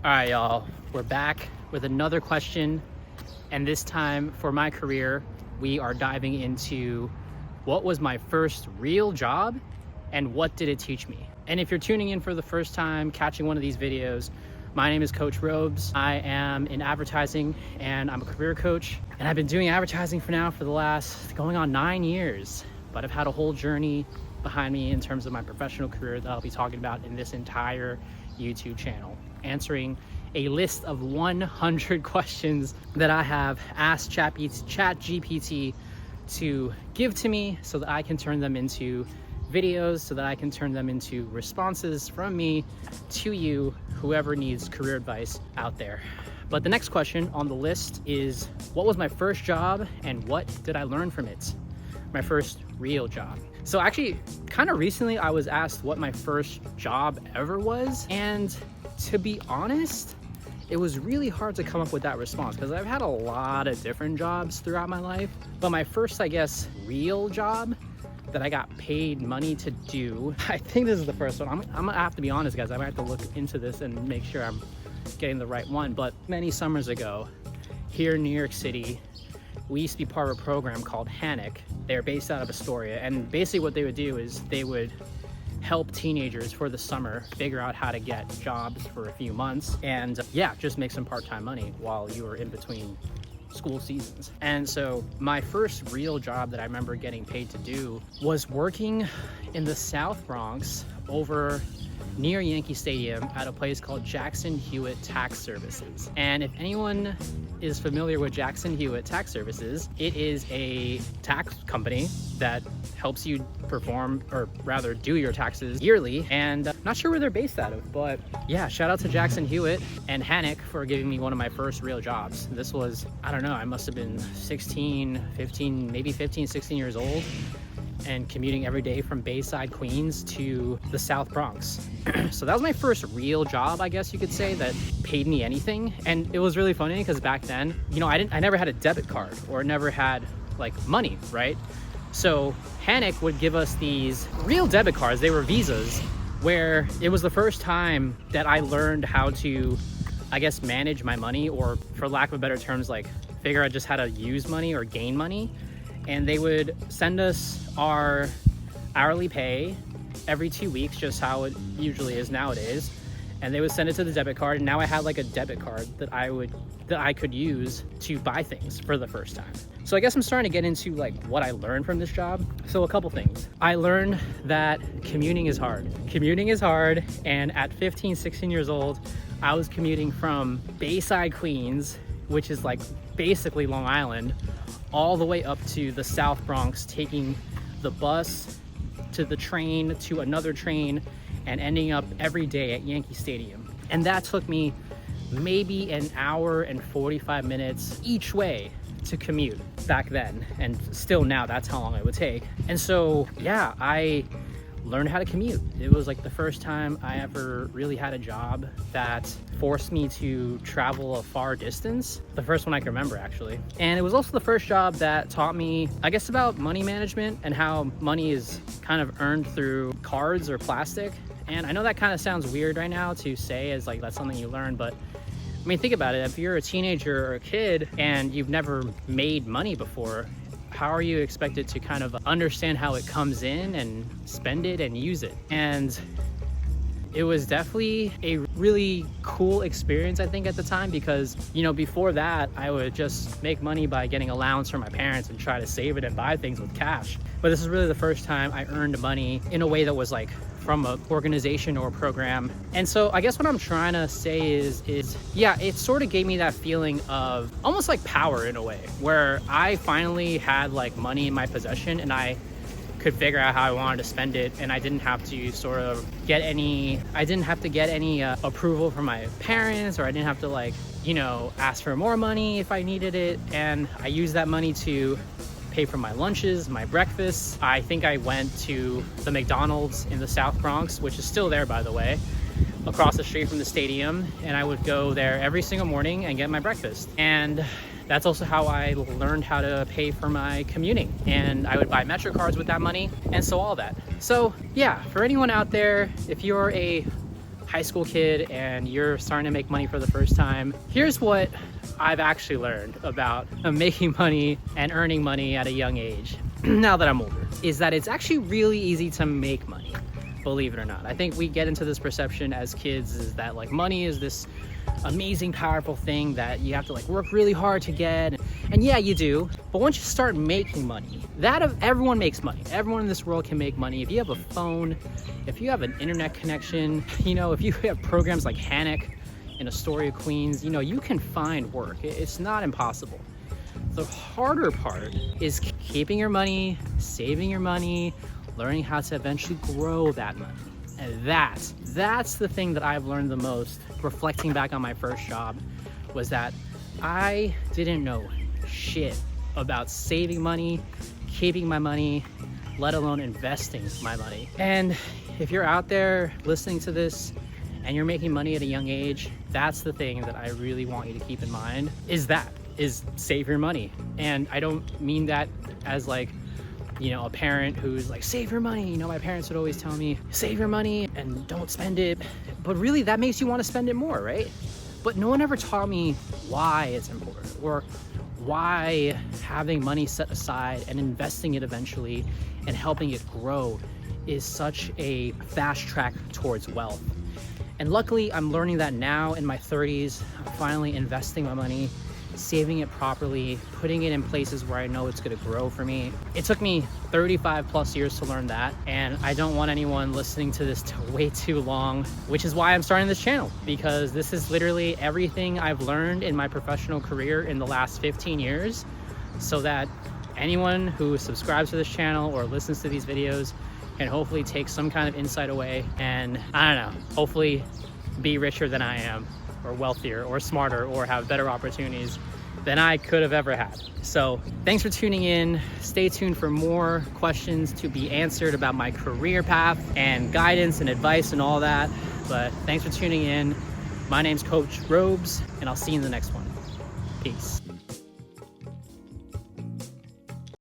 All right, y'all, we're back with another question. And this time for my career, we are diving into what was my first real job and what did it teach me? And if you're tuning in for the first time, catching one of these videos, my name is Coach Robes. I am in advertising and I'm a career coach. And I've been doing advertising for the last going on 9 years. But I've had a whole journey behind me in terms of my professional career that I'll be talking about in this entire YouTube channel, answering a list of 100 questions that I have asked ChatGPT to give to me so that I can turn them into videos, so that I can turn them into responses from me to you, whoever needs career advice out there. But the next question on the list is, what was my first job and what did I learn from it? My first real job. So actually, kind of recently, I was asked what my first job ever was. And to be honest, it was really hard to come up with that response because I've had a lot of different jobs throughout my life. But my first, I guess, real job that I got paid money to do, I think this is the first one. I'm gonna have to be honest, guys. I might have to look into this and make sure I'm getting the right one. But many summers ago, here in New York City, we used to be part of a program called HANIC. They're based out of Astoria, and basically what they would do is they would help teenagers for the summer figure out how to get jobs for a few months and yeah, just make some part-time money while you were in between school seasons. And so my first real job that I remember getting paid to do was working in the South Bronx over near Yankee Stadium at a place called Jackson Hewitt Tax Services. And if anyone is familiar with Jackson Hewitt Tax Services, it is a tax company that helps you perform, or rather do your taxes yearly. And not sure where they're based out of, but yeah, shout out to Jackson Hewitt and HANIC for giving me one of my first real jobs. This was, I don't know, I must have been 16, 15, maybe 15, 16 years old, and commuting every day from Bayside, Queens to the South Bronx. So that was my first real job, I guess you could say, that paid me anything. And it was really funny because back then, you know, I never had a debit card or never had like money, right? So HANIC would give us these real debit cards. They were Visas, where it was the first time that I learned how to, I guess, manage my money, or for lack of better terms, like figure out just how to use money or gain money. And they would send us our hourly pay every 2 weeks, just how it usually is nowadays. And they would send it to the debit card. And now I had like a debit card that I could use to buy things for the first time. So I guess I'm starting to get into like what I learned from this job. So a couple things. I learned that commuting is hard. Commuting is hard. And at 15, 16 years old, I was commuting from Bayside, Queens, which is like basically Long Island, all the way up to the South Bronx, taking the bus to the train to another train and ending up every day at Yankee Stadium. And that took me maybe an hour and 45 minutes each way to commute back then. And still now, that's how long it would take. And so, yeah, I learned how to commute. It was like the first time I ever really had a job that forced me to travel a far distance. The first one I can remember, actually. And it was also the first job that taught me, I guess, about money management and how money is kind of earned through cards or plastic. And I know that kind of sounds weird right now to say as like that's something you learn, but I mean, think about it. If you're a teenager or a kid and you've never made money before, how are you expected to kind of understand how it comes in and spend it and use it? And it was definitely a really cool experience, I think, at the time, because, you know, before that, I would just make money by getting allowance from my parents and try to save it and buy things with cash. But this is really the first time I earned money in a way that was like from an organization or a program. And so I guess what I'm trying to say is yeah, it sort of gave me that feeling of almost like power in a way, where I finally had like money in my possession and I could figure out how I wanted to spend it, and I didn't have to sort of get any approval from my parents, or I didn't have to like, you know, ask for more money if I needed it. And I used that money to pay for my lunches, my breakfasts. I think I went to the McDonald's in the South Bronx, which is still there, by the way, across the street from the stadium, and I would go there every single morning and get my breakfast. And that's also how I learned how to pay for my commuting, and I would buy Metro cards with that money, and so all that. So yeah, for anyone out there, if you're a high school kid and you're starting to make money for the first time, here's what I've actually learned about making money and earning money at a young age, now that I'm older, is that it's actually really easy to make money, believe it or not. I think we get into this perception as kids is that like money is this amazing, powerful thing that you have to like work really hard to get. And yeah, you do. But once you start making money, everyone makes money. Everyone in this world can make money. If you have a phone, if you have an internet connection, you know, if you have programs like Hannock in Astoria, Queens, you know, you can find work. It's not impossible. The harder part is keeping your money, saving your money, learning how to eventually grow that money. And that's the thing that I've learned the most reflecting back on my first job, was that I didn't know shit about saving money, keeping my money, let alone investing my money. And if you're out there listening to this and you're making money at a young age, that's the thing that I really want you to keep in mind, is save your money. And I don't mean that as like, you know, a parent who's like, save your money. You know, my parents would always tell me, save your money and don't spend it. But really that makes you want to spend it more, right? But no one ever taught me why it's important, or why having money set aside and investing it eventually and helping it grow is such a fast track towards wealth. And luckily I'm learning that now in my 30s. I'm finally investing my money, saving it properly, putting it in places where I know it's gonna grow for me. It took me 35 plus years to learn that, and I don't want anyone listening to this to wait too long, which is why I'm starting this channel, because this is literally everything I've learned in my professional career in the last 15 years, so that anyone who subscribes to this channel or listens to these videos can hopefully take some kind of insight away and, I don't know, hopefully be richer than I am, or wealthier, or smarter, or have better opportunities than I could have ever had. So thanks for tuning in. Stay tuned for more questions to be answered about my career path and guidance and advice and all that. But thanks for tuning in. My name's Coach Robes, and I'll see you in the next one. Peace.